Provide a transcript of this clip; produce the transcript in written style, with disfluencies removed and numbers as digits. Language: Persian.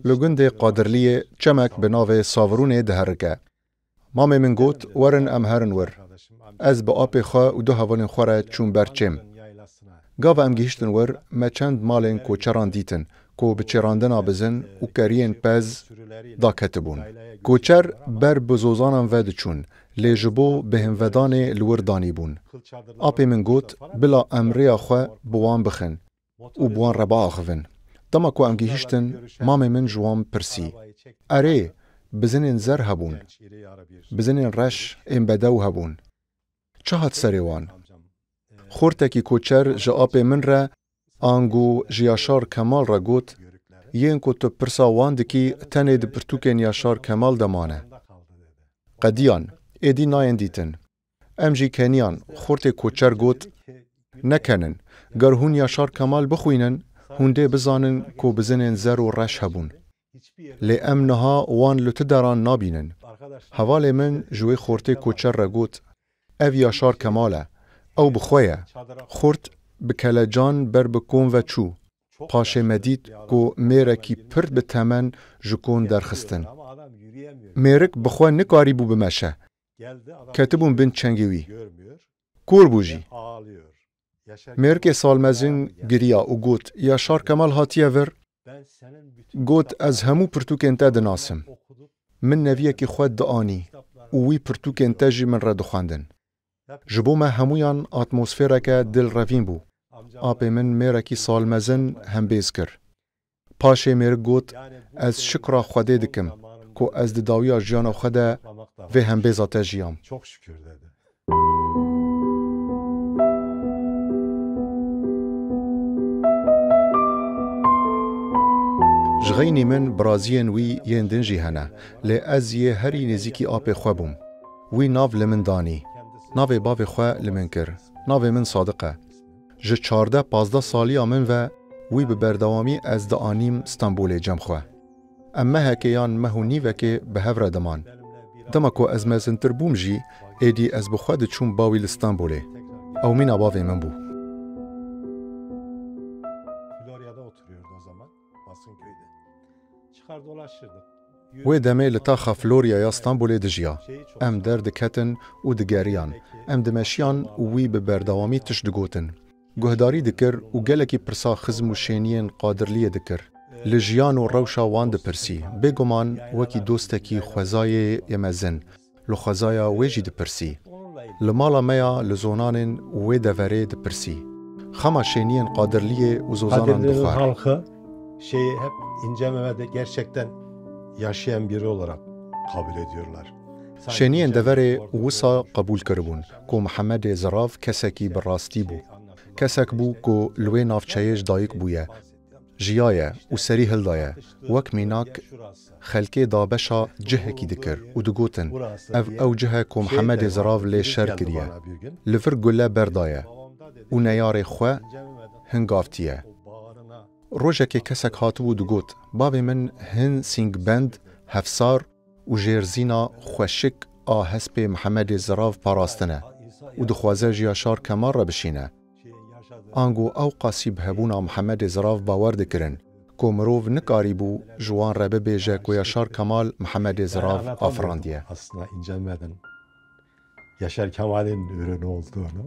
لگند قادرلیه چمک بناو ساورونه دهرکه. مامه من گوت ورن ام هرن ور. از با آب خواه و دو هوالین خوره چون برچم. گاو ام گیشتن ور ما چند مالین کوچران دیتن کو بچراندن آبزن و کرین پز دا کتبون. کوچر بر بزوزانم ود چون لیجبو بهم ودان لور دانی بون. آب من گوت بلا امریا خواه بوان بخن و بوان ربا آخوین. دما کو ام گیشتن مامه من جوام پرسی. اره بزنین زر هبون. بزنین رش ام بدو هبون. چه هات سریوان؟ خورتکی کوچر جا آب من را آنگو جیاشار کمال را گوت یین کو تو پرسا واندکی تنه د پرتوکن یاشار کمال دمانه. قدیان ایدی ناین دیتن. امجی کنیان خورت کوچر گوت نکنن. گر هون یاشار کمال بخوینن هونده بزانن کو بزنن زر و رش هبون. لی ام نها وان لتداران نابینن. حوال من جوی خورت کوچر را گوت او یاشار کماله او بخویه خورت بکلجان بر بکون و چو پاشه مدید کو میرکی پرد به تمن جکون درخستن. میرک بخواه نکاری بو بمشه. کتبون بین چنگوی. کور بوجی. میرک سالمزین گریا و گوت یاشار کمال هاتیه ور گوت از همو پرتوکن تا دناسم. من نویه که خود دعانی و وی پرتوکن تا جی من را دخواندن. جبو ما همویان اتمسفیره که دل روین بو. آب من میرکی سالمزن هم بیز کر. پاشه میرک گوت از شکر خوده دکم که از داوی جیان خوده و هم بیزاته جیام. جغینی من برازین وی یندن جیهنه لی از یه هری نزیکی آب خوابم. وی ناو لمن دانی. ناو باو خواه لمن کر. ناو من صادقه. جه 14-15 سالی آمن و وی به بردوامی از دعانیم استانبول جم خواه. اما هکیان مهونی وکه به هفره دمان. دمکو از مزنتر بوم جی ایدی از بخواد چون باوی لستانبوله. او من باوی من بو. و دمه لتا خفلوریا یا استانبول دجیا. ام درد کتن و دگریان. ام دمشیان وی به بردوامی تشدگوتن. گهداری دکر و گلکی پرسا خزم و شینین قادرلیه دکر. لجیان و روشا واند پرسی. بگمان وکی دوستکی خوزای یمزن. لخوزایا ویجی دپرسی. لمالا میا لزونان وی دوره دپرسی. خما شینین قادرلیه و زوزانان بخار. Halkı hep İnce Mehmet'i gerçekten yaşayan biri olarak kabul ediyorlar. شینین دوره وسا قبول کربون کو محمد زراف کسکی براستی بو. کسک بو کو لوی نافچهیش دایک بویه. جیایه و سری هلدایه. وک میناک خلکی دابشا جهه کی دکر و دگوتن. او جهه کو محمد زراف لی شر کریه. لفر گله بردایه. و نیار خواه هنگافتیه. روژه که کسک هاتو دگوت باب من هن سینگ بند هفسار و جرزینا خوشک آهسپ محمد زراف پاراستنه و دخوازه جیاشار کمار را بشینه. آنگو او قاسیب هبونا محمد زراف باور دکرن که مروف نکاری بو جوان را ببیجه که یاشار کمال محمد زراف آفراندیه. Aslında İnce Mehmet'in Yaşar Kemal'in ürünü olduğunu